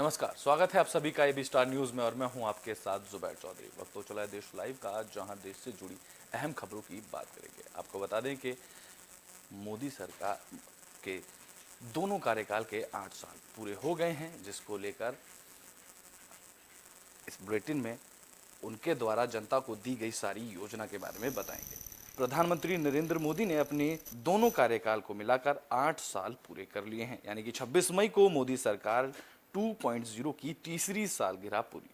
नमस्कार, स्वागत है आप सभी का एबी स्टार न्यूज में और मैं हूं आपके साथ जुबैर चौधरी। वक्त हो चला है देश लाइव का, जहां देश से जुड़ी अहम खबरों की बात करेंगे। आपको बता दें कि मोदी सरकार के दोनों कार्यकाल के 8 साल पूरे हो गए हैं, जिसको लेकर इस बुलेटिन में उनके द्वारा जनता को दी गई सारी योजना के बारे में बताएंगे। प्रधानमंत्री नरेंद्र मोदी ने अपने दोनों कार्यकाल को मिलाकर 8 साल पूरे कर लिए हैं, यानी कि 26 मई को मोदी सरकार 2.0 की तीसरी सालगिरह पूरी।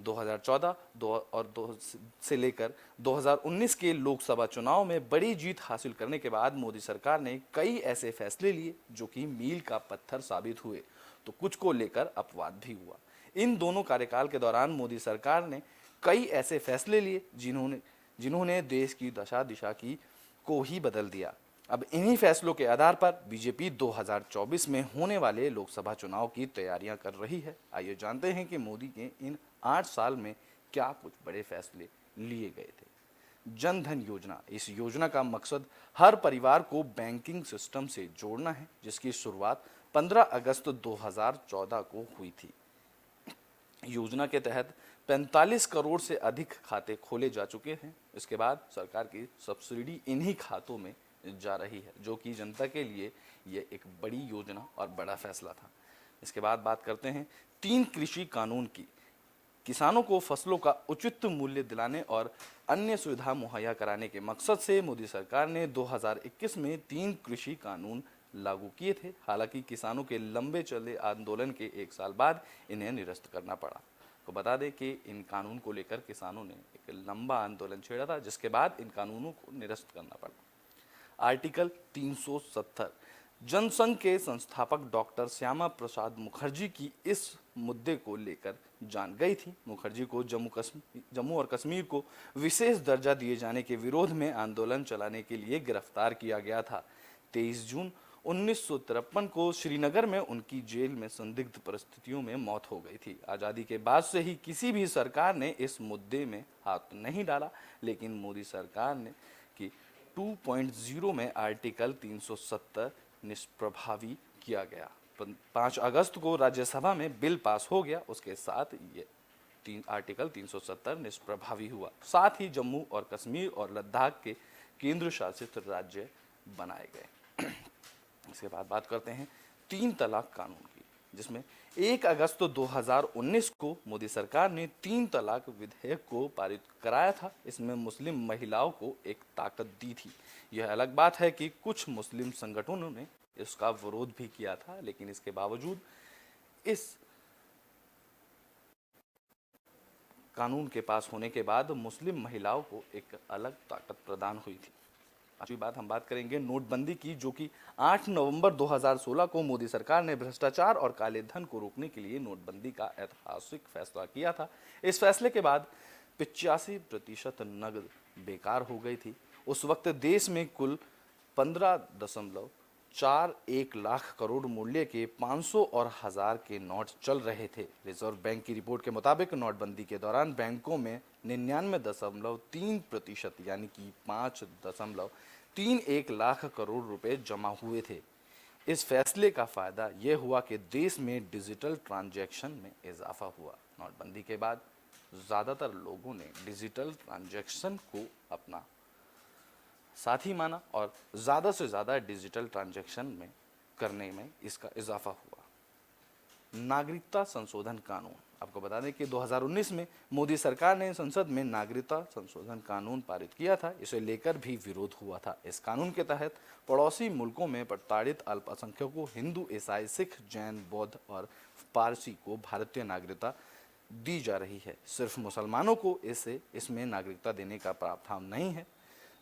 2014 और 2 से लेकर 2019 के लोकसभा चुनाव में बड़ी जीत हासिल करने के बाद मोदी सरकार ने कई ऐसे फैसले लिए जो कि मील का पत्थर साबित हुए, तो कुछ को लेकर अपवाद भी हुआ। इन दोनों कार्यकाल के दौरान मोदी सरकार ने कई ऐसे फैसले लिए जिन्होंने देश की दशा दिशा की को ही बदल दिया। अब इन्हीं फैसलों के आधार पर बीजेपी 2024 में होने वाले लोकसभा चुनाव की तैयारियां कर रही है। आइए जानते हैं कि मोदी के इन 8 साल में क्या कुछ बड़े फैसले लिए गए थे। जन धन योजना, इस योजना का मकसद हर परिवार को बैंकिंग सिस्टम से जोड़ना है, जिसकी शुरुआत 15 अगस्त 2014 को हुई थी। योजना के तहत 45 करोड़ से अधिक खाते खोले जा चुके हैं। इसके बाद सरकार की सब्सिडी इन्हीं खातों में जा रही है, जो कि जनता के लिए ये एक बड़ी योजना और बड़ा फैसला था। इसके बाद बात करते हैं 3 कृषि कानून की। किसानों को फसलों का उचित मूल्य दिलाने और अन्य सुविधा मुहैया कराने के मकसद से मोदी सरकार ने 2021 में 3 कृषि कानून लागू किए थे। हालांकि किसानों के लंबे चले आंदोलन के 1 साल बाद इन्हें निरस्त करना पड़ा। तो बता दें कि इन कानून को लेकर किसानों ने एक लंबा आंदोलन छेड़ा था, जिसके बाद इन कानूनों को निरस्त करना पड़ा। आर्टिकल 370, जनसंघ के संस्थापक डॉक्टर श्यामा प्रसाद मुखर्जी की इस मुद्दे को लेकर जान गई थी। मुखर्जी को जम्मू और कश्मीर को विशेष दर्जा दिए जाने के विरोध में आंदोलन चलाने के लिए गिरफ्तार किया गया था। 23 जून 1953 को श्रीनगर में उनकी जेल में संदिग्ध परिस्थितियों में मौत हो गई थी। आज़ादी के बाद से ही किसी भी सरकार ने इस मुद्दे में हाथ नहीं डाला, लेकिन मोदी सरकार ने की 2.0 में आर्टिकल 370 निष्प्रभावी किया गया। 5 अगस्त को राज्यसभा में बिल पास हो गया। उसके साथ ये आर्टिकल 370 निष्प्रभावी हुआ। साथ ही जम्मू और कश्मीर और लद्दाख के केंद्र शासित राज्य बनाए गए। इसके बाद बात करते हैं 3 तलाक कानून की, जिसमें 1 अगस्त 2019 को मोदी सरकार ने 3 तलाक विधेयक को पारित कराया था। इसमें मुस्लिम महिलाओं को एक ताकत दी थी। यह अलग बात है कि कुछ मुस्लिम संगठनों ने इसका विरोध भी किया था, लेकिन इसके बावजूद इस कानून के पास होने के बाद मुस्लिम महिलाओं को एक अलग ताकत प्रदान हुई थी। आज की बात हम बात करेंगे नोटबंदी की, जो कि 8 नवंबर 2016 को मोदी सरकार ने भ्रष्टाचार और काले धन को रोकने के लिए नोटबंदी का ऐतिहासिक फैसला किया था। इस फैसले के बाद 85% नकद बेकार हो गई थी। उस वक्त देश में कुल 15.41 लाख करोड़ मूल्य के 500 और 1000 के नोट चल रहे थे। रिजर्व बैंक की रिपोर्ट के मुताबिक नोटबंदी के दौरान बैंकों में 99.3% यानी कि 5.31 लाख करोड़ रुपए जमा हुए थे। इस फैसले का फायदा यह हुआ कि देश में डिजिटल ट्रांजैक्शन में इजाफा हुआ। नोटबंदी के बाद ज़्यादातर लोगों ने डिजिटल ट्रांजैक्शन को अपना साथी माना और ज़्यादा से ज़्यादा डिजिटल ट्रांजैक्शन में करने में इसका इजाफा हुआ। नागरिकता संशोधन कानून, आपको बता दें कि 2019 में मोदी सरकार ने संसद में नागरिकता संशोधन कानून पारित किया था। इसे लेकर भी विरोध हुआ था। इस कानून के तहत पड़ोसी मुल्कों में प्रताड़ित अल्पसंख्यकों हिंदू, ईसाई, सिख, जैन, बौद्ध और पारसी को भारतीय नागरिकता दी जा रही है। सिर्फ मुसलमानों को इसमें नागरिकता देने का प्रावधान नहीं है।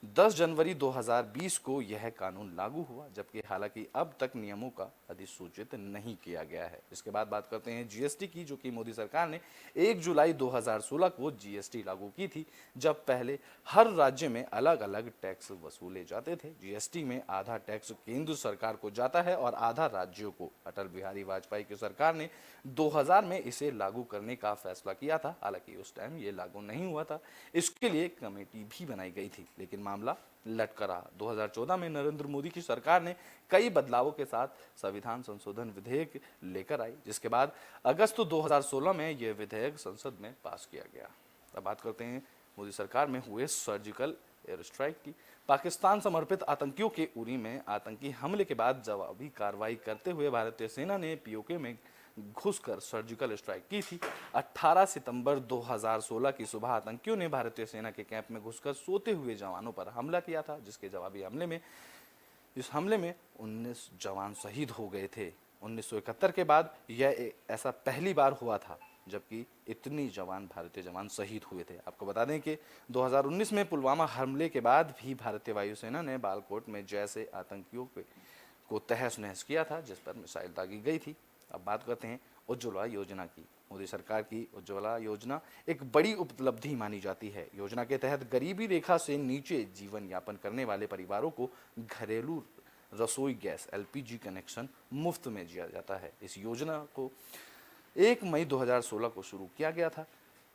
10 जनवरी 2020 को यह कानून लागू हुआ, जबकि हालांकि अब तक नियमों का अधिसूचित नहीं किया गया है। इसके बाद बात करते हैं जीएसटी की, जो कि मोदी सरकार ने 1 जुलाई 2016 को जीएसटी लागू की थी, जब पहले हर राज्य में अलग अलग टैक्स वसूले जाते थे। जीएसटी में आधा टैक्स केंद्र सरकार को जाता है और आधा राज्यों को। अटल बिहारी वाजपेयी की सरकार ने 2000 में इसे लागू करने का फैसला किया था। हालांकि उस टाइम ये लागू नहीं हुआ था। इसके लिए कमेटी भी बनाई गई थी, लेकिन मामला लटका रहा। 2014 में नरेंद्र मोदी की सरकार ने कई बदलावों के साथ संविधान संशोधन विधेयक लेकर आई, जिसके बाद अगस्त 2016 में यह विधेयक संसद में पास किया गया। अब बात करते हैं मोदी सरकार में हुए सर्जिकल एयर स्ट्राइक की। पाकिस्तान समर्पित आतंकियों के उरी में आतंकी हमले के बाद जवाबी कार्रवाई करते हुए भारतीय सेना ने पीओके में घुसकर सर्जिकल स्ट्राइक की थी। 18 सितंबर 2016 की सुबह आतंकियों ने भारतीय सेना के कैंप में घुसकर सोते हुए जवानों पर हमला किया था, जिसके जवाबी हमले में 19 जवान शहीद हो गए थे। 1971 के बाद यह ऐसा पहली बार हुआ था जबकि इतनी भारतीय जवान शहीद हुए थे। आपको बता दें कि 2019 में पुलवामा हमले के बाद भी भारतीय वायुसेना ने बालाकोट में जैसे आतंकियों को तहस नहस किया था, जिस पर मिसाइल दागी गई थी। अब बात करते हैं उज्ज्वला योजना की। मोदी सरकार की उज्ज्वला योजना एक बड़ी उपलब्धि मानी जाती है। योजना के तहत गरीबी रेखा से नीचे जीवन यापन करने वाले परिवारों को घरेलू रसोई गैस एलपीजी कनेक्शन मुफ्त में दिया जाता है। इस योजना को 1 मई 2016 को शुरू किया गया था,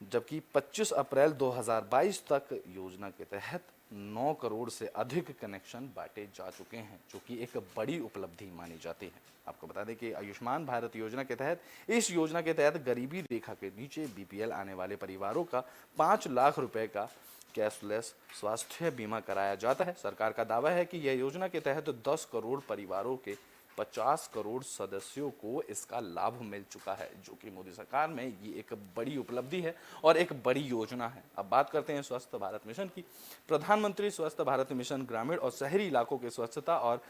जबकि 25 अप्रैल 2022 तक योजना के तहत 9 करोड़ से अधिक कनेक्शन बांटे जा चुके हैं, जो कि एक बड़ी उपलब्धि मानी जाती है। आपको बता दें कि आयुष्मान भारत योजना के तहत इस योजना के तहत गरीबी रेखा के नीचे बीपीएल आने वाले परिवारों का 5 लाख रुपए का कैशलेस स्वास्थ्य बीमा कराया जाता है। सरकार का दावा है कि यह योजना के तहत 10 करोड़ परिवारों के 50 करोड़ सदस्यों को इसका लाभ मिल चुका है, जो कि मोदी सरकार में ये एक बड़ी उपलब्धि है और एक बड़ी योजना है। अब बात करते हैं स्वस्थ भारत मिशन की। प्रधानमंत्री स्वस्थ भारत मिशन ग्रामीण और शहरी इलाकों की स्वच्छता और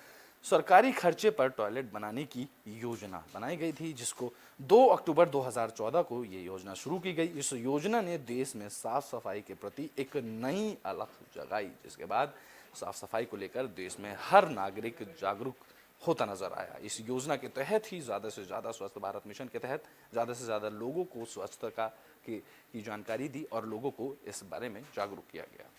सरकारी खर्चे पर टॉयलेट बनाने की योजना बनाई गई थी, जिसको 2 अक्टूबर 2014 को ये योजना शुरू की गई। इस योजना ने देश में साफ सफाई के प्रति एक नई अलख जगाई, जिसके बाद साफ सफाई को लेकर देश में हर नागरिक जागरूक होता नजर आया। इस योजना के तहत ही ज़्यादा से ज़्यादा स्वस्थ भारत मिशन के तहत ज़्यादा से ज़्यादा लोगों को स्वच्छता की जानकारी दी और लोगों को इस बारे में जागरूक किया गया।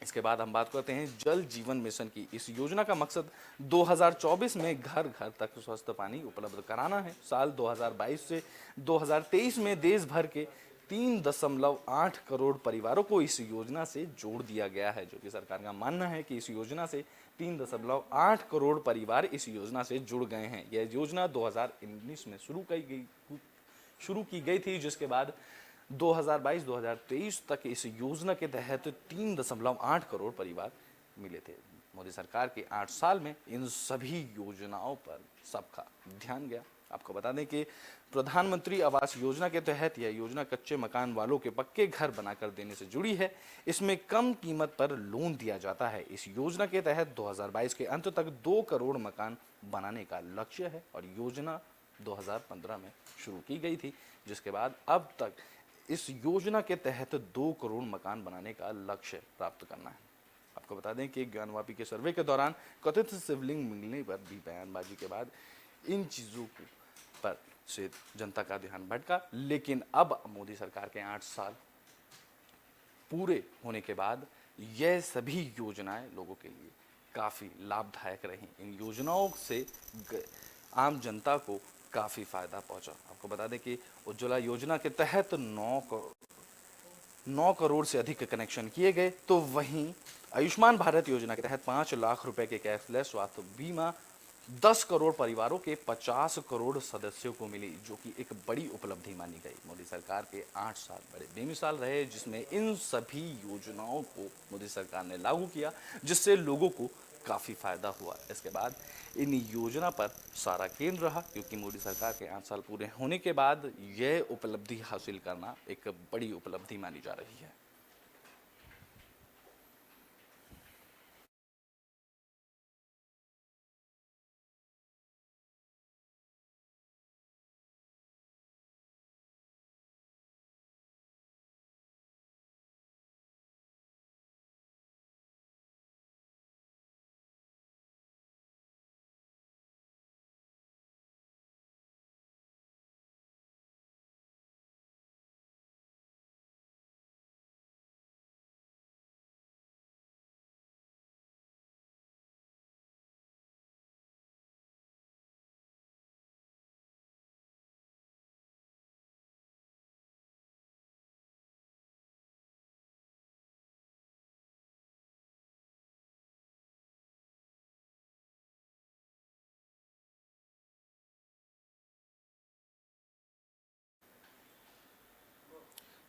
इसके बाद हम बात करते हैं जल जीवन मिशन की। इस योजना का मकसद 2024 में घर घर तक स्वस्थ पानी उपलब्ध कराना है। साल 2022 से 2023 में देश भर के 3.8 करोड़ परिवारों को इस योजना से जोड़ दिया गया है, जो कि सरकार का मानना है कि इस योजना से 3.8 करोड़ परिवार इस योजना से जुड़ गए हैं। यह योजना 2019 में शुरू की गई थी, जिसके बाद 2022-2023 तक इस योजना के तहत 3.8 करोड़ परिवार मिले थे। मोदी सरकार के 8 साल में इन सभी योजनाओं पर सबका ध्यान गया। आपको बता दें कि प्रधानमंत्री आवास योजना के तहत यह योजना कच्चे मकान वालों के पक्के घर बनाकर देने से जुड़ी है। इसमें कम कीमत पर लोन दिया जाता है। इस योजना के तहत 2022 के अंत तक 2 करोड़ मकान बनाने का लक्ष्य है और योजना 2015 में शुरू की गई थी, जिसके बाद अब तक इस योजना के तहत 2 करोड़ मकान बनाने का लक्ष्य प्राप्त करना है। आपको बता दें कि ज्ञानवापी के सर्वे के दौरान कथित शिवलिंग मिलने पर भी बयानबाजी के बाद इन चीज़ों पर से जनता का ध्यान भटका, लेकिन अब मोदी सरकार के 8 साल पूरे होने के बाद यह सभी योजनाएं लोगों के लिए काफ़ी लाभदायक रहीं। इन योजनाओं से आम जनता को काफ़ी फायदा पहुंचा। आपको बता दें कि उज्ज्वला योजना के तहत 9 करोड़ से अधिक कनेक्शन किए गए, तो वहीं आयुष्मान भारत योजना के तहत 5 लाख रुपए के कैशलेस स्वास्थ्य बीमा 10 करोड़ परिवारों के 50 करोड़ सदस्यों को मिली, जो कि एक बड़ी उपलब्धि मानी गई। मोदी सरकार के 8 साल बड़े बेमिसाल रहे, जिसमें इन सभी योजनाओं को मोदी सरकार ने लागू किया, जिससे लोगों को काफ़ी फायदा हुआ। इसके बाद इन योजना पर सारा केंद्र रहा, क्योंकि मोदी सरकार के 8 साल पूरे होने के बाद यह उपलब्धि हासिल करना एक बड़ी उपलब्धि मानी जा रही है।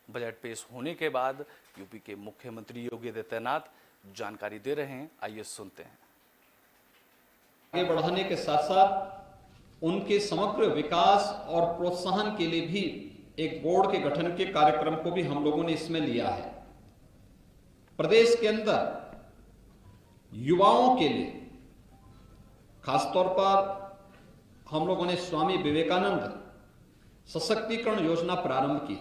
बजट पेश होने के बाद यूपी के मुख्यमंत्री योगी आदित्यनाथ जानकारी दे रहे हैं, आइए सुनते हैं। आगे बढ़ाने के साथ साथ उनके समग्र विकास और प्रोत्साहन के लिए भी एक बोर्ड के गठन के कार्यक्रम को भी हम लोगों ने इसमें लिया है। प्रदेश के अंदर युवाओं के लिए खासतौर पर हम लोगों ने स्वामी विवेकानंद सशक्तिकरण योजना प्रारंभ की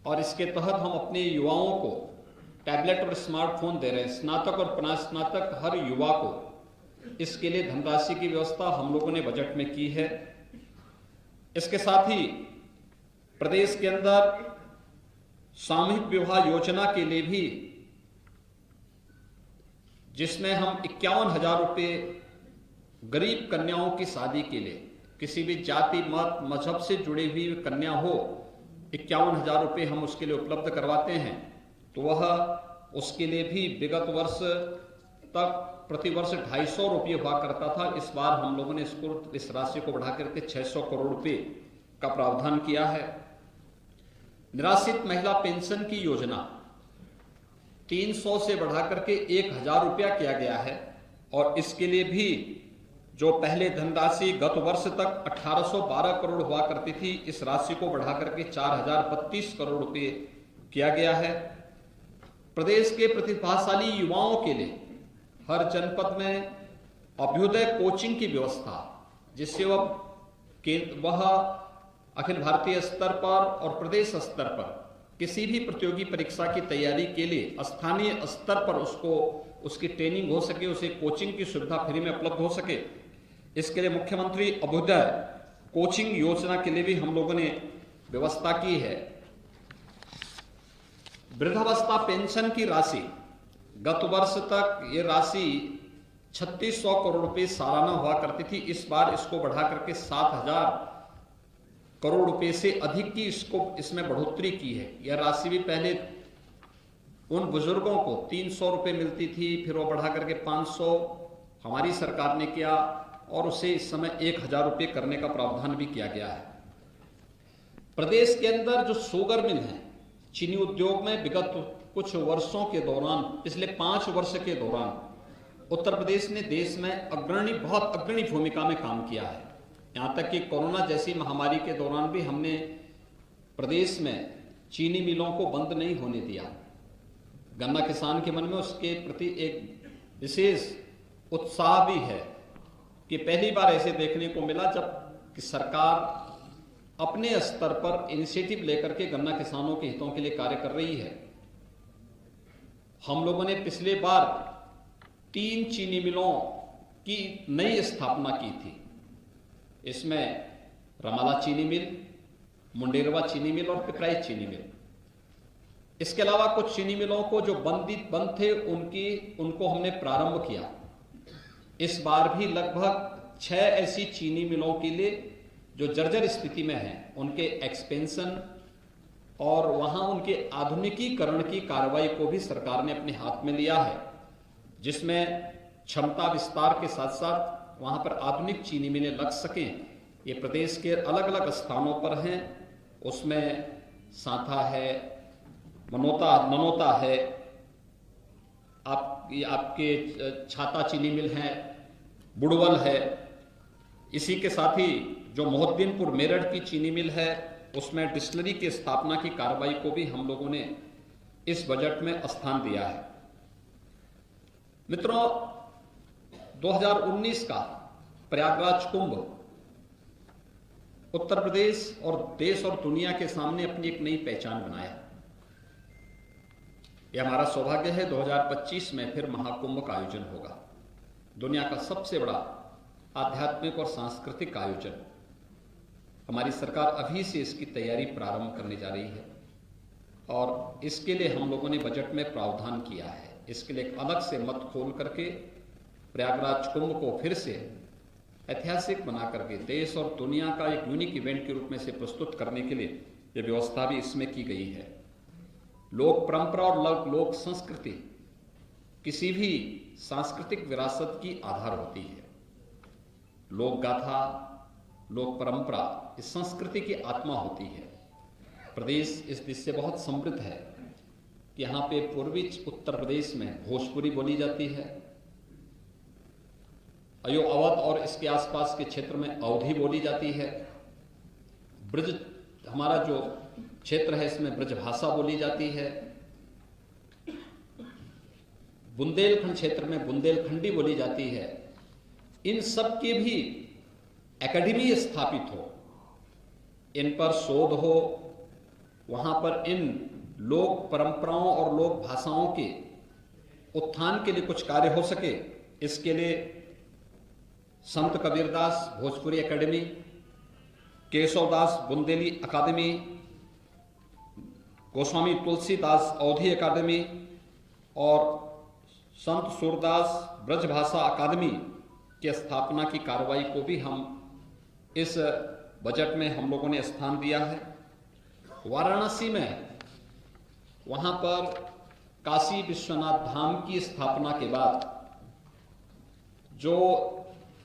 और इसके तहत हम अपने युवाओं को टैबलेट और स्मार्टफोन दे रहे हैं। स्नातक और स्नातक हर युवा को इसके लिए धनराशि की व्यवस्था हम लोगों ने बजट में की है। इसके साथ ही प्रदेश के अंदर सामूहिक विवाह योजना के लिए भी, जिसमें हम 51,000 रुपये गरीब कन्याओं की शादी के लिए, किसी भी जाति मत मजहब से जुड़ी हुई कन्या हो, 51,000 रुपये हम उसके लिए उपलब्ध करवाते हैं। तो वह उसके लिए भी विगत वर्ष तक प्रतिवर्ष 250 रुपये हुआ करता था। इस बार हम लोगों ने इस राशि को बढ़ा करके 600 करोड़ रुपये का प्रावधान किया है। निराश्रित महिला पेंशन की योजना 300 से बढ़ा करके 1,000 रुपया किया गया है और इसके लिए भी जो पहले धनराशि गत वर्ष तक 1,812 करोड़ हुआ करती थी, इस राशि को बढ़ा करके 4,032 करोड़ रुपये किया गया है। प्रदेश के प्रतिभाशाली युवाओं के लिए हर जनपद में अभ्युदय कोचिंग की व्यवस्था, जिससे वह अखिल भारतीय स्तर पर और प्रदेश स्तर पर किसी भी प्रतियोगी परीक्षा की तैयारी के लिए स्थानीय स्तर पर उसकी ट्रेनिंग हो सके, उसे कोचिंग की सुविधा फ्री में उपलब्ध हो सके। इसके लिए मुख्यमंत्री अभ्युदय कोचिंग योजना के लिए भी हम लोगों ने व्यवस्था की है। वृद्धावस्था पेंशन की राशि, गत वर्ष तक ये राशि 3,600 करोड़ रुपए सालाना हुआ करती थी। इस बार इसको बढ़ा करके 7,000 करोड़ रुपए से अधिक की इसमें बढ़ोतरी की है। यह राशि भी पहले उन बुजुर्गों को 300 रुपए मिलती थी, फिर वो बढ़ा करके 500 हमारी सरकार ने किया और उसे इस समय 1,000 रुपये करने का प्रावधान भी किया गया है। प्रदेश के अंदर जो शुगर मिल है, चीनी उद्योग में विगत कुछ वर्षों के दौरान, पिछले 5 वर्ष के दौरान उत्तर प्रदेश ने देश में बहुत अग्रणी भूमिका में काम किया है। यहाँ तक कि कोरोना जैसी महामारी के दौरान भी हमने प्रदेश में चीनी मिलों को बंद नहीं होने दिया। गन्ना किसान के मन में उसके प्रति एक विशेष उत्साह भी है कि पहली बार ऐसे देखने को मिला जब कि सरकार अपने स्तर पर इनिशिएटिव लेकर के गन्ना किसानों के हितों के लिए कार्य कर रही है। हम लोगों ने पिछले बार 3 चीनी मिलों की नई स्थापना की थी। इसमें रमाला चीनी मिल, मुंडेरवा चीनी मिल और पिपराइच चीनी मिल। इसके अलावा कुछ चीनी मिलों को जो बंद थे उनको हमने प्रारंभ किया। इस बार भी लगभग 6 ऐसी चीनी मिलों के लिए जो जर्जर स्थिति में हैं, उनके एक्सपेंशन और वहां उनके आधुनिकीकरण की कार्रवाई को भी सरकार ने अपने हाथ में लिया है, जिसमें क्षमता विस्तार के साथ साथ वहां पर आधुनिक चीनी मिलें लग सकें। ये प्रदेश के अलग अलग स्थानों पर हैं। उसमें सांथा है, ननौता है, आपके छाता चीनी मिल है, बुड़वल है। इसी के साथ ही जो मोहद्दीनपुर मेरठ की चीनी मिल है, उसमें डिस्टिलरी की स्थापना की कार्रवाई को भी हम लोगों ने इस बजट में स्थान दिया है। मित्रों, 2019 का प्रयागराज कुंभ उत्तर प्रदेश और देश और दुनिया के सामने अपनी एक नई पहचान बनाया। यह हमारा सौभाग्य है 2025 में फिर महाकुंभ का आयोजन होगा। दुनिया का सबसे बड़ा आध्यात्मिक और सांस्कृतिक आयोजन। हमारी सरकार अभी से इसकी तैयारी प्रारंभ करने जा रही है और इसके लिए हम लोगों ने बजट में प्रावधान किया है। इसके लिए एक अलग से मत खोल करके प्रयागराज कुंभ को फिर से ऐतिहासिक बना करके देश और दुनिया का एक यूनिक इवेंट के रूप में से प्रस्तुत करने के लिए यह व्यवस्था भी इसमें की गई है। लोक परंपरा और लोक संस्कृति किसी भी सांस्कृतिक विरासत की आधार होती है। लोक गाथा, लोक परंपरा इस संस्कृति की आत्मा होती है। प्रदेश इस दृष्टि से बहुत समृद्ध है कि यहाँ पे पूर्वी उत्तर प्रदेश में भोजपुरी बोली जाती है, अवध और इसके आसपास के क्षेत्र में अवधी बोली जाती है, ब्रज हमारा जो क्षेत्र है इसमें ब्रज भाषा बोली जाती है, बुंदेलखंड क्षेत्र में बुंदेलखंडी बोली जाती है। इन सब के भी एकेडमी स्थापित हो, इन पर शोध हो, वहां पर इन लोक परंपराओं और लोक भाषाओं के उत्थान के लिए कुछ कार्य हो सके, इसके लिए संत कबीरदास भोजपुरी एकेडमी, केशवदास बुंदेली अकादमी, गोस्वामी तुलसीदास अवधी अकादमी और संत सूरदास ब्रजभाषा अकादमी की स्थापना की कार्रवाई को भी हम इस बजट में हम लोगों ने स्थान दिया है। वाराणसी में वहां पर काशी विश्वनाथ धाम की स्थापना के बाद जो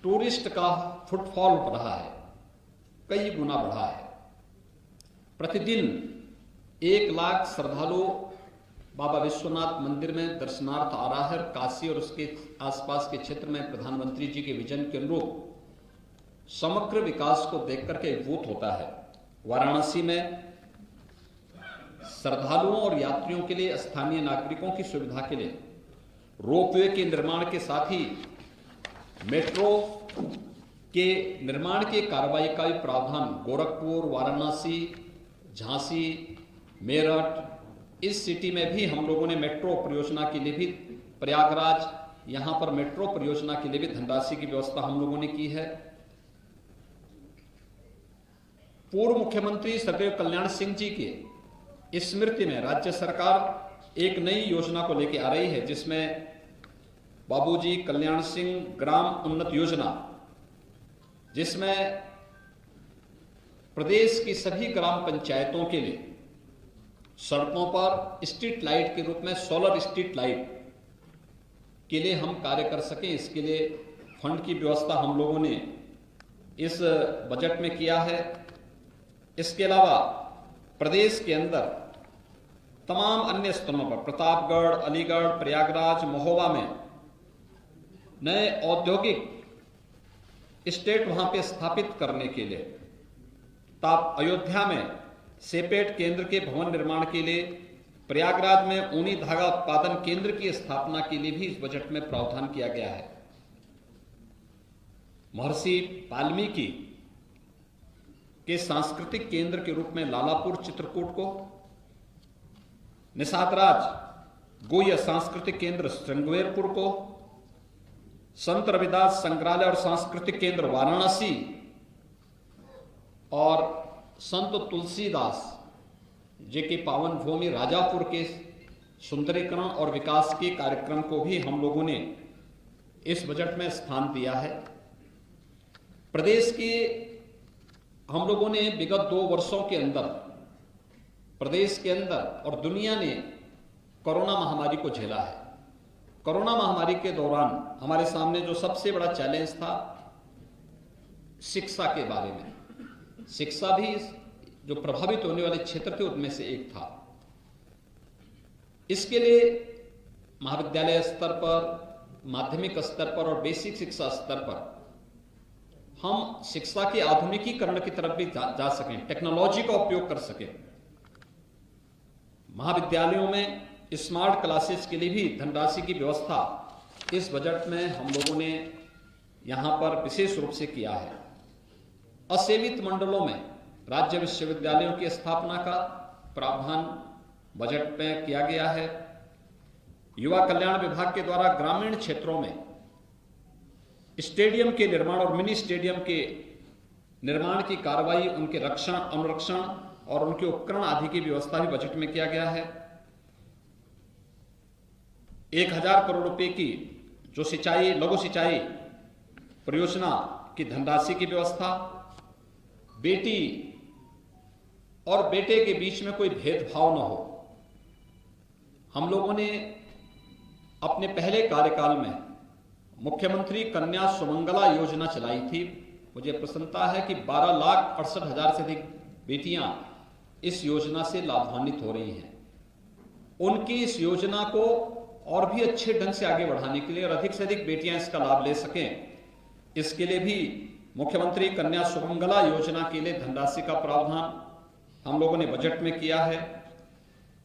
टूरिस्ट का फुटफॉल बढ़ा है, कई गुना बढ़ा है। प्रतिदिन 1 लाख श्रद्धालु बाबा विश्वनाथ मंदिर में दर्शनार्थ आ रहा है। काशी और उसके आसपास के क्षेत्र में प्रधानमंत्री जी के विजन के अनुरूप समग्र विकास को देख करके अभिभूत होता है। वाराणसी में श्रद्धालुओं और यात्रियों के लिए, स्थानीय नागरिकों की सुविधा के लिए रोपवे के निर्माण के साथ ही मेट्रो के निर्माण के कार्रवाई का भी प्रावधान गोरखपुर, वाराणसी, झांसी, मेरठ, इस सिटी में भी हम लोगों ने मेट्रो परियोजना के लिए भी, प्रयागराज, यहां पर मेट्रो परियोजना के लिए भी धनराशि की व्यवस्था हम लोगों ने की है। पूर्व मुख्यमंत्री सदैव कल्याण सिंह जी के स्मृति में राज्य सरकार एक नई योजना को लेकर आ रही है, जिसमें बाबूजी कल्याण सिंह ग्राम उन्नत योजना, जिसमें प्रदेश की सभी ग्राम पंचायतों के लिए सड़कों पर स्ट्रीट लाइट के रूप में सोलर स्ट्रीट लाइट के लिए हम कार्य कर सकें, इसके लिए फंड की व्यवस्था हम लोगों ने इस बजट में किया है। इसके अलावा प्रदेश के अंदर तमाम अन्य स्थानों पर प्रतापगढ़, अलीगढ़, प्रयागराज, महोबा में नए औद्योगिक स्टेट वहां पे स्थापित करने के लिए, अयोध्या में सेपेट केंद्र के भवन निर्माण के लिए, प्रयागराज में ऊनी धागा उत्पादन केंद्र की स्थापना के लिए भी इस बजट में प्रावधान किया गया है। महर्षि वाल्मीकि के सांस्कृतिक केंद्र के रूप में लालापुर चित्रकूट को, निषादराज गोय सांस्कृतिक केंद्र श्रृंगवेरपुर को, संत रविदास संग्रहालय और सांस्कृतिक केंद्र वाराणसी और संत तुलसीदास जी की पावन भूमि राजापुर के सुंदरीकरण और विकास के कार्यक्रम को भी हम लोगों ने इस बजट में स्थान दिया है। प्रदेश के हम लोगों ने विगत 2 वर्षों के अंदर प्रदेश के अंदर और दुनिया ने कोरोना महामारी को झेला है। कोरोना महामारी के दौरान हमारे सामने जो सबसे बड़ा चैलेंज था, शिक्षा के बारे में, शिक्षा भी जो प्रभावित होने वाले क्षेत्र थे उनमें से एक था। इसके लिए महाविद्यालय स्तर पर, माध्यमिक स्तर पर और बेसिक शिक्षा स्तर पर हम शिक्षा के आधुनिकीकरण की तरफ भी जा सकें, टेक्नोलॉजी का उपयोग कर सकें। महाविद्यालयों में स्मार्ट क्लासेस के लिए भी धनराशि की व्यवस्था इस बजट में हम लोगों ने यहां पर विशेष रूप से किया है। असेवित मंडलों में राज्य विश्वविद्यालयों की स्थापना का प्रावधान बजट में किया गया है। युवा कल्याण विभाग के द्वारा ग्रामीण क्षेत्रों में स्टेडियम के निर्माण और मिनी स्टेडियम के निर्माण की कार्रवाई, उनके रक्षण, अनुरक्षण और उनके उपकरण आदि की व्यवस्था भी बजट में किया गया है। 1000 करोड़ रुपए की जो सिंचाई, लघु सिंचाई परियोजना की धनराशि की व्यवस्था, बेटी और बेटे के बीच में कोई भेदभाव न हो। हम लोगों ने अपने पहले कार्यकाल में मुख्यमंत्री कन्या सुमंगला योजना चलाई थी। मुझे प्रसन्नता है कि 12,68,000 से अधिक बेटियां इस योजना से लाभान्वित हो रही हैं। उनकी इस योजना को और भी अच्छे ढंग से आगे बढ़ाने के लिए और अधिक से अधिक बेटियां इसका लाभ ले सकें, इसके लिए भी मुख्यमंत्री कन्या सुमंगला योजना के लिए धनराशि का प्रावधान हम लोगों ने बजट में किया है।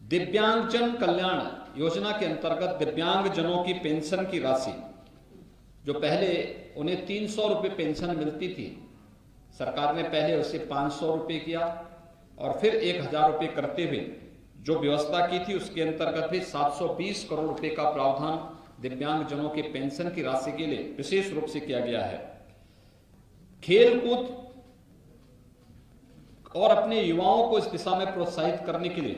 दिव्यांगजन कल्याण योजना के अंतर्गत दिव्यांगजनों की पेंशन की राशि, जो पहले उन्हें 300 रुपये पेंशन मिलती थी, सरकार ने पहले उसे 500 रुपये किया और फिर 1000 रुपये करते हुए जो व्यवस्था की थी उसके अंतर्गत भी 720 करोड़ रुपए का प्रावधान दिव्यांगजनों के पेंशन की राशि के लिए विशेष रूप से किया गया है। खेलकूद और अपने युवाओं को इस दिशा में प्रोत्साहित करने के लिए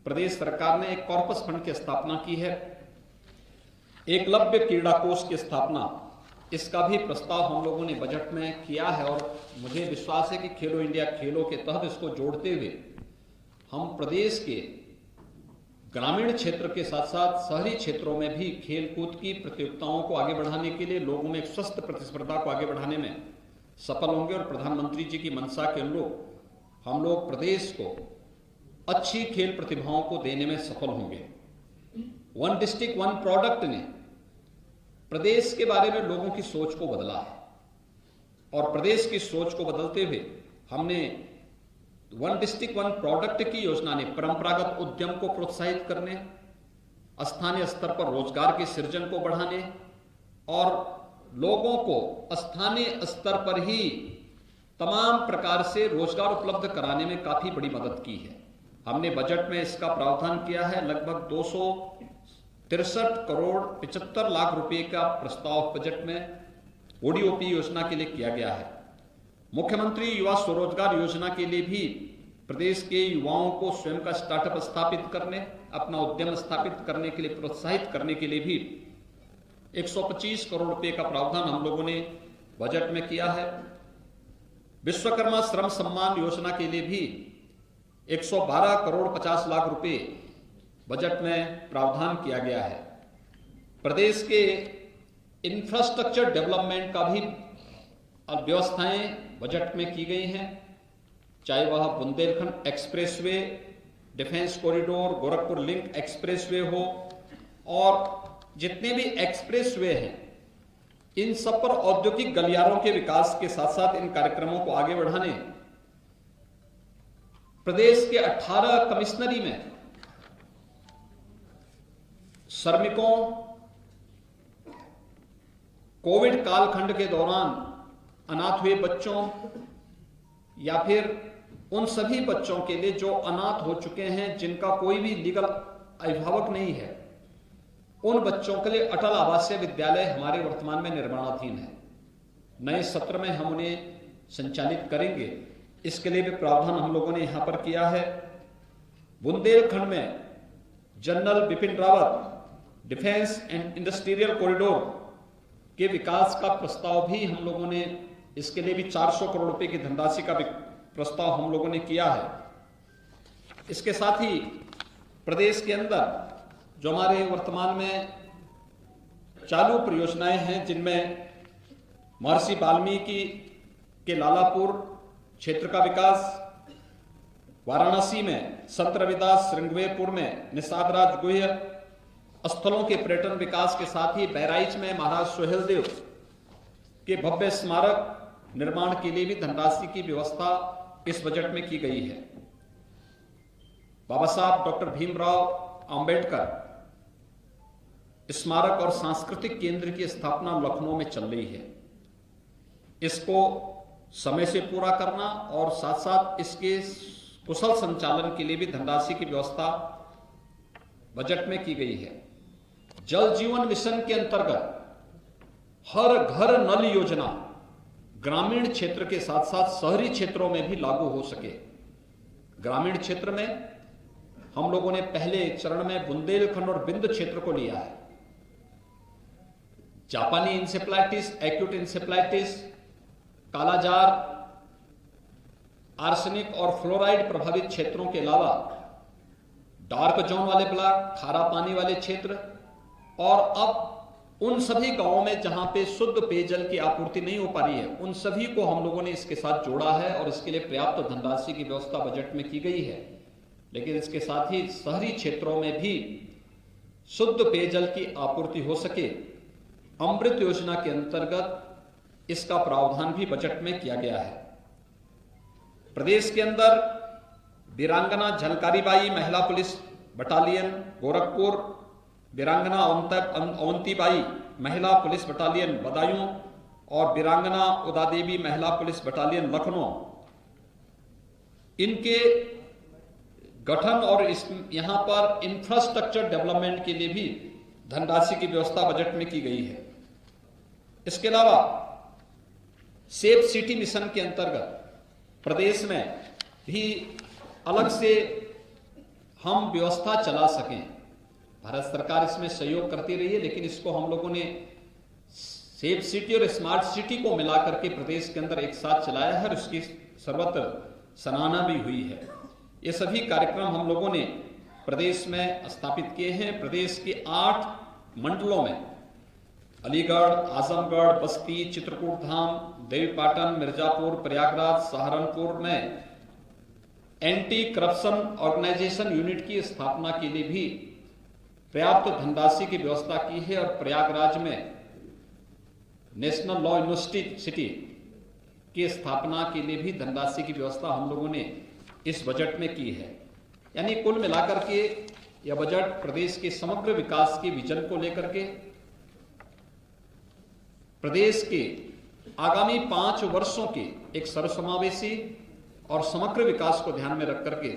प्रदेश सरकार ने एक कॉर्पस फंड की स्थापना की है। एकलव्य क्रीड़ा कोष की स्थापना, इसका भी प्रस्ताव हम लोगों ने बजट में किया है और मुझे विश्वास है कि खेलो इंडिया खेलों के तहत इसको जोड़ते हुए हम प्रदेश के ग्रामीण क्षेत्र के साथ साथ शहरी क्षेत्रों में भी खेलकूद की प्रतियोगिताओं को आगे बढ़ाने के लिए लोगों में एक स्वस्थ प्रतिस्पर्धा को आगे बढ़ाने में सफल होंगे और प्रधानमंत्री जी की मंशा के अनुरूप हम लोग प्रदेश को अच्छी खेल प्रतिभाओं को देने में सफल होंगे। वन डिस्ट्रिक्ट वन प्रोडक्ट ने प्रदेश के बारे में लोगों की सोच को बदला है और प्रदेश की सोच को बदलते हुए हमने वन डिस्ट्रिक्ट वन प्रोडक्ट की योजना ने परंपरागत उद्यम को प्रोत्साहित करने, स्थानीय स्तर पर रोजगार के सृजन को बढ़ाने और लोगों को स्थानीय स्तर पर ही तमाम प्रकार से रोजगार उपलब्ध कराने में काफी बड़ी मदद की है। हमने बजट में इसका प्रावधान किया है। लगभग 263 करोड़ 75 लाख रुपए का प्रस्ताव बजट में ओडीओपी योजना के लिए किया गया है। मुख्यमंत्री युवा स्वरोजगार योजना के लिए भी प्रदेश के युवाओं को स्वयं का स्टार्टअप स्थापित करने, अपना उद्यम स्थापित करने के लिए प्रोत्साहित करने के लिए भी 125 करोड़ रुपए का प्रावधान हम लोगों ने बजट में किया है। विश्वकर्मा श्रम सम्मान योजना के लिए भी 112 करोड़ 50 लाख रुपए बजट में प्रावधान किया गया है। प्रदेश के इंफ्रास्ट्रक्चर डेवलपमेंट का भी व्यवस्थाएं बजट में की गई हैं, चाहे वह Bundelkhand expressway, defence corridor, Gorakhpur link expressway हो और जितने भी एक्सप्रेसवे हैं, इन सब पर औद्योगिक गलियारों के विकास के साथ साथ इन कार्यक्रमों को आगे बढ़ाने प्रदेश के 18 कमिश्नरी में श्रमिकों, कोविड कालखंड के दौरान अनाथ हुए बच्चों या फिर उन सभी बच्चों के लिए जो अनाथ हो चुके हैं, जिनका कोई भी लीगल अभिभावक नहीं है, उन बच्चों के लिए अटल आवासीय विद्यालय हमारे वर्तमान में निर्माणाधीन है। नए सत्र में हम उन्हें संचालित करेंगे, इसके लिए भी प्रावधान हम लोगों ने यहां पर किया है। बुंदेलखंड में general Bipin Rawat defence and industrial corridor के विकास का प्रस्ताव भी हम लोगों ने, इसके लिए भी 400 करोड़ रुपए की धनराशि का प्रस्ताव हम लोगों ने किया है। इसके साथ ही प्रदेश के अंदर जो हमारे वर्तमान में चालू परियोजनाएं हैं, जिनमें महर्षि वाल्मीकि के लालापुर क्षेत्र का विकास, वाराणसी में संत रविदास श्रृंगवेरपुर में निषाद राज गुह्य स्थलों के पर्यटन विकास के साथ ही बहराइच में महाराज सोहेलदेव के भव्य स्मारक निर्माण के लिए भी धनराशि की व्यवस्था इस बजट में की गई है। बाबा साहब डॉक्टर भीमराव अंबेडकर स्मारक और सांस्कृतिक केंद्र की स्थापना लखनऊ में चल रही है। इसको समय से पूरा करना और साथ साथ इसके कुशल संचालन के लिए भी धनराशि की व्यवस्था बजट में की गई है। जल जीवन मिशन के अंतर्गत हर घर नल योजना ग्रामीण क्षेत्र के साथ साथ शहरी क्षेत्रों में भी लागू हो सके। ग्रामीण क्षेत्र में हम लोगों ने पहले चरण में बुंदेलखंड और बिंद क्षेत्र को लिया है। जापानी इंसेफ्लाइटिस, एक्यूट इंसेफ्लाइटिस, कालाजार, आर्सेनिक और फ्लोराइड प्रभावित क्षेत्रों के अलावा डार्क जोन वाले ब्लॉक, खारा पानी वाले क्षेत्र और अब उन सभी गांवों में जहां पे शुद्ध पेयजल की आपूर्ति नहीं हो पा रही है, उन सभी को हम लोगों ने इसके साथ जोड़ा है और इसके लिए पर्याप्त धनराशि की व्यवस्था बजट में की गई है। लेकिन इसके साथ ही शहरी क्षेत्रों में भी शुद्ध पेयजल की आपूर्ति हो सके, अमृत योजना के अंतर्गत इसका प्रावधान भी बजट में किया गया है। प्रदेश के अंदर वीरांगना झलकारीबाई महिला पुलिस बटालियन गोरखपुर, वीरांगना अवंतीबाई महिला पुलिस बटालियन बदायूं और वीरांगना उदादेवी महिला पुलिस बटालियन लखनऊ, इनके गठन और यहां पर इंफ्रास्ट्रक्चर डेवलपमेंट के लिए भी धनराशि की व्यवस्था बजट में की गई है। इसके अलावा सेफ सिटी मिशन के अंतर्गत प्रदेश में भी अलग से हम व्यवस्था चला सकें। भारत सरकार इसमें सहयोग करती रही है, लेकिन इसको हम लोगों ने सेफ सिटी और स्मार्ट सिटी को मिलाकर के प्रदेश के अंदर एक साथ चलाया है और उसकी सर्वत्र सराहना भी हुई है। ये सभी कार्यक्रम हम लोगों ने प्रदेश में स्थापित किए हैं। प्रदेश के 8 मंडलों में अलीगढ़, आजमगढ़, बस्ती, चित्रकूट धाम, देवीपाटन, मिर्जापुर, प्रयागराज, सहारनपुर में एंटी करप्शन ऑर्गेनाइजेशन यूनिट की स्थापना के लिए भी पर्याप्त धनराशि की व्यवस्था की है और प्रयागराज में नेशनल लॉ यूनिवर्सिटी की स्थापना के लिए भी धनराशि की व्यवस्था हम लोगों ने इस बजट में की है। यानी कुल मिलाकर के यह बजट प्रदेश के समग्र विकास के विजन को लेकर के प्रदेश के आगामी 5 वर्षों के एक सर्वसमावेशी और समग्र विकास को ध्यान में रख करके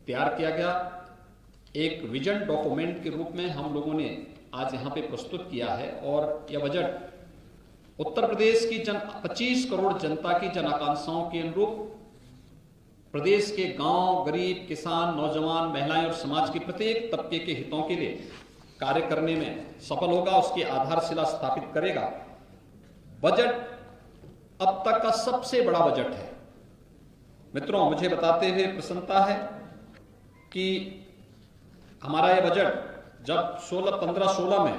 तैयार किया गया एक विजन डॉक्यूमेंट के रूप में हम लोगों ने आज यहां पे प्रस्तुत किया है। और यह बजट उत्तर प्रदेश की 25 करोड़ जनता की जन आकांक्षाओं के अनुरूप प्रदेश के गांव, गरीब, किसान, नौजवान, महिलाएं और समाज के प्रत्येक तबके के हितों के लिए कार्य करने में सफल होगा, उसकी आधारशिला स्थापित करेगा। बजट अब तक का सबसे बड़ा बजट है। मित्रों, मुझे बताते हुए प्रसन्नता है कि हमारा यह बजट जब 15-16 में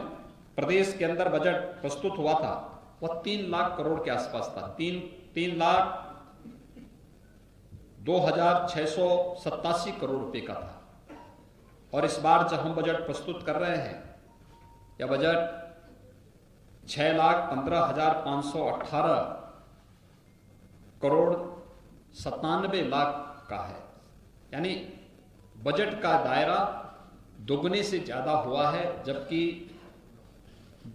प्रदेश के अंदर बजट प्रस्तुत हुआ था, वह 3 लाख करोड़ के आसपास था। 3,02,687 करोड़ रुपए का था। और इस बार जब हम बजट प्रस्तुत कर रहे हैं, यह बजट 6,15,518 करोड़ 97 लाख का है। यानी बजट का दायरा दोगुने से ज्यादा हुआ है, जबकि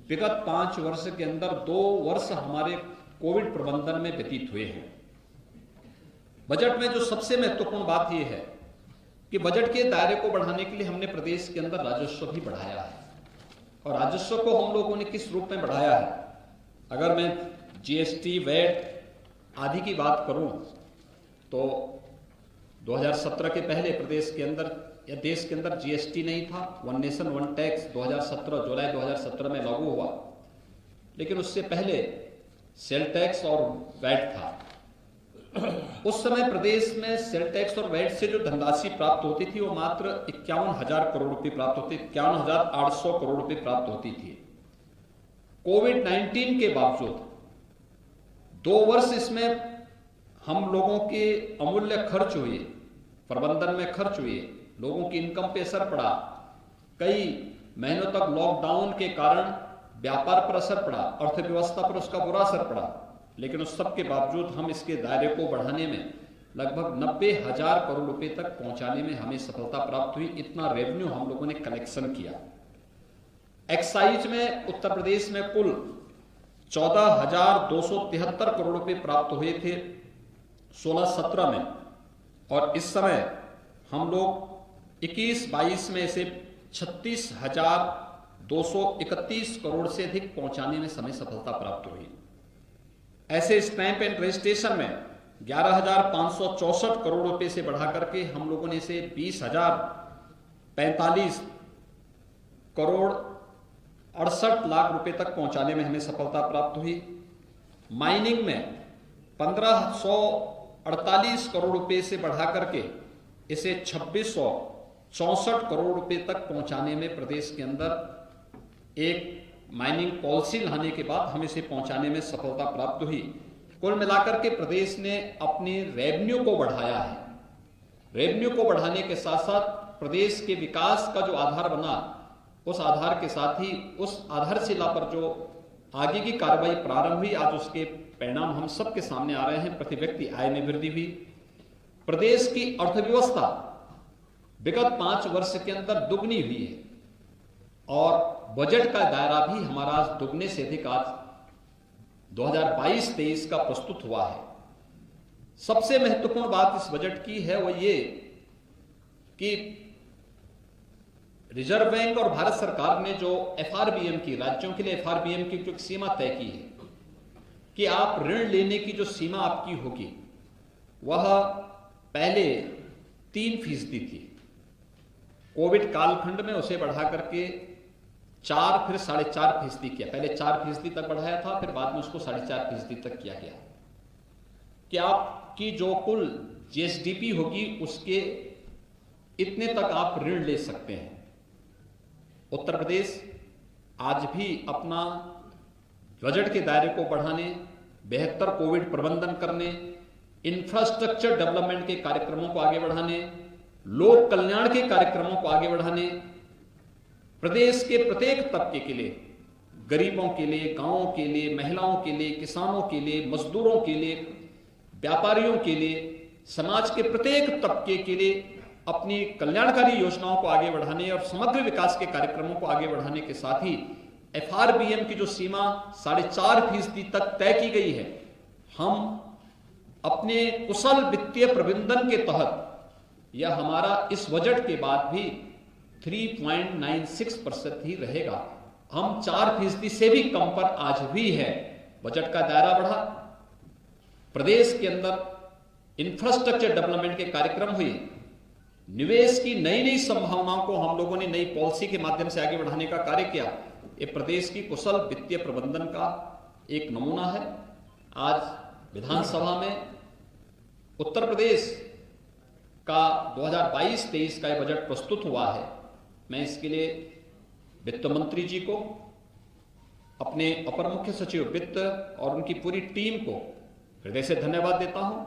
विगत 5 वर्ष के अंदर 2 वर्ष हमारे कोविड प्रबंधन में व्यतीत हुए हैं। बजट में जो सबसे महत्वपूर्ण बात यह है कि बजट के दायरे को बढ़ाने के लिए हमने प्रदेश के अंदर राजस्व भी बढ़ाया है। और राजस्व को हम लोगों ने किस रूप में बढ़ाया है? अगर मैं जीएसटी, वैट आदि की बात करूं तो 2017 के पहले प्रदेश के अंदर या देश के अंदर जीएसटी नहीं था। वन नेशन वन टैक्स 2017 जुलाई 2017 में लागू हुआ, लेकिन उससे पहले सेल टैक्स और वैट था। उस समय प्रदेश में सेल टैक्स और वैट से जो धनराशि प्राप्त होती थी वो मात्र 51,000 करोड़ रुपए प्राप्त होती, 51,800 करोड़ रुपए प्राप्त होती थी। कोविड-19 के बावजूद 2 वर्ष इसमें हम लोगों के अमूल्य खर्च हुए, प्रबंधन में खर्च हुए, लोगों की इनकम पे असर पड़ा, कई महीनों तक लॉकडाउन के कारण व्यापार पर असर पड़ा, अर्थव्यवस्था पर उसका बुरा असर पड़ा। लेकिन उस सब के बावजूद हम इसके दायरे को बढ़ाने में लगभग 90,000 करोड़ रुपए तक पहुंचाने में हमें सफलता प्राप्त हुई। इतना रेवेन्यू हम लोगों ने कलेक्शन किया। एक्साइज में उत्तर प्रदेश में कुल 14,273 करोड़ रुपए प्राप्त हुए थे 16-17 में, और इस समय हम लोग 21-22 में इसे 36,231 करोड़ से अधिक पहुंचाने में हमें सफलता प्राप्त हुई। ऐसे स्टैंप एंड रजिस्ट्रेशन में 11,564 करोड़ रुपए से बढ़ा करके हम लोगों ने इसे 20,045 करोड़ 68 लाख रुपए तक पहुंचाने में हमें सफलता प्राप्त हुई। माइनिंग में 1,548 करोड़ रुपए से बढ़ा करके इसे 2,664 करोड़ रुपए तक पहुंचाने में प्रदेश के अंदर एक माइनिंग पॉलिसी लाने के बाद हम इसे पहुंचाने में सफलता प्राप्त हुई। कुल मिलाकर के प्रदेश ने अपने रेवेन्यू को बढ़ाया है। रेवेन्यू को बढ़ाने के साथ साथ प्रदेश के विकास का जो आधार बना, उस आधार के साथ ही उस आधारशिला पर जो आगे की कार्रवाई प्रारंभ हुई, आज उसके परिणाम हम सबके सामने आ रहे हैं। प्रति व्यक्ति आय में वृद्धि हुई। प्रदेश की अर्थव्यवस्था विगत 5 वर्ष के अंदर दुगनी हुई है और बजट का दायरा भी हमारा दुगने से अधिक आज 2022-23 का प्रस्तुत हुआ है। सबसे महत्वपूर्ण बात इस बजट की है वो ये कि रिजर्व बैंक और भारत सरकार ने जो एफआरबीएम की, राज्यों के लिए एफआरबीएम की जो सीमा तय की है कि आप ऋण लेने की जो सीमा आपकी होगी वह पहले 3% थी। कोविड कालखंड में उसे बढ़ा करके 4 फिर 4.5% किया। पहले 4% तक बढ़ाया था, फिर बाद में उसको 4.5% तक किया गया कि आपकी जो कुल जीएसडीपी होगी उसके इतने तक आप ऋण ले सकते हैं। उत्तर प्रदेश आज भी अपना बजट के दायरे को बढ़ाने, बेहतर कोविड प्रबंधन करने, इंफ्रास्ट्रक्चर डेवलपमेंट के कार्यक्रमों को आगे बढ़ाने, लोक कल्याण के कार्यक्रमों को आगे बढ़ाने, प्रदेश के प्रत्येक तबके के लिए, गरीबों के लिए, गांवों के लिए, महिलाओं के लिए, किसानों के लिए, मजदूरों के लिए, व्यापारियों के लिए, समाज के प्रत्येक तबके के लिए अपनी कल्याणकारी योजनाओं को आगे बढ़ाने और समग्र विकास के कार्यक्रमों को आगे बढ़ाने के साथ ही एफआरबीएम की जो सीमा 4.5% तक तय की गई है, हम अपने कुशल वित्तीय प्रबंधन के तहत यह हमारा इस बजट के बाद भी 3.96% ही रहेगा। हम 4% से भी कम पर आज भी है। बजट का दायरा बढ़ा, प्रदेश के अंदर इंफ्रास्ट्रक्चर डेवलपमेंट के कार्यक्रम हुए, निवेश की नई नई संभावनाओं को हम लोगों ने नई पॉलिसी के माध्यम से आगे बढ़ाने का कार्य किया। ये प्रदेश की कुशल वित्तीय प्रबंधन का एक नमूना है। आज विधानसभा में उत्तर प्रदेश का 2022-23 का यह बजट प्रस्तुत हुआ है। मैं इसके लिए वित्त मंत्री जी को, अपने अपर मुख्य सचिव वित्त और उनकी पूरी टीम को हृदय से धन्यवाद देता हूं।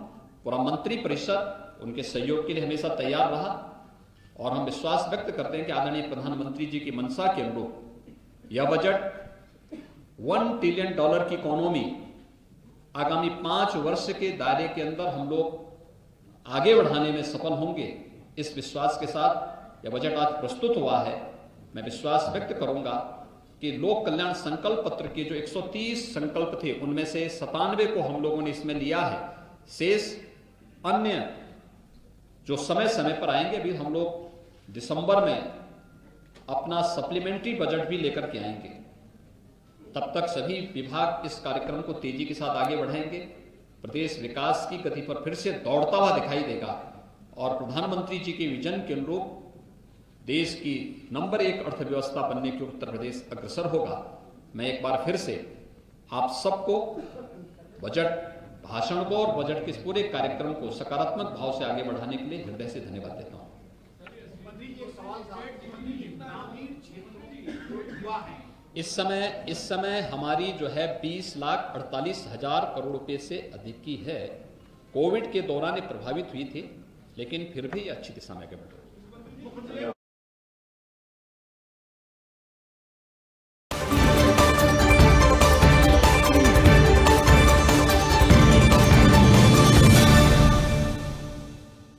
पूरा मंत्री परिषद उनके सहयोग के लिए हमेशा तैयार रहा और हम विश्वास व्यक्त करते हैं कि आदरणीय प्रधानमंत्री जी की मंशा के अनुरूप यह बजट $1 ट्रिलियन की इकोनॉमी आगामी 5 वर्ष के दायरे के अंदर हम लोग आगे बढ़ाने में सफल होंगे। इस विश्वास के साथ यह बजट आज प्रस्तुत हुआ है। मैं विश्वास व्यक्त करूंगा कि लोक कल्याण संकल्प पत्र के जो 130 संकल्प थे उनमें से 97 को हम लोगों ने इसमें लिया है। शेष अन्य जो समय समय पर आएंगे, अभी हम लोग दिसंबर में अपना सप्लीमेंट्री बजट भी लेकर के आएंगे। तब तक सभी विभाग इस कार्यक्रम को तेजी के साथ आगे बढ़ाएंगे। प्रदेश विकास की गति पर फिर से दौड़ता हुआ दिखाई देगा और प्रधानमंत्री जी के विजन के अनुरूप देश की नंबर 1 अर्थव्यवस्था बनने की उत्तर प्रदेश अग्रसर होगा। मैं एक बार फिर से आप सबको बजट भाषण को और बजट के इस पूरे कार्यक्रम को सकारात्मक भाव से आगे बढ़ाने के लिए हृदय से धन्यवाद देता हूं। इस समय हमारी जो है 20,48,000 करोड़ रुपए से अधिक की है। कोविड के दौरान ये प्रभावित हुई थी, लेकिन फिर भी अच्छी दिशा में आगे बढ़ रही है।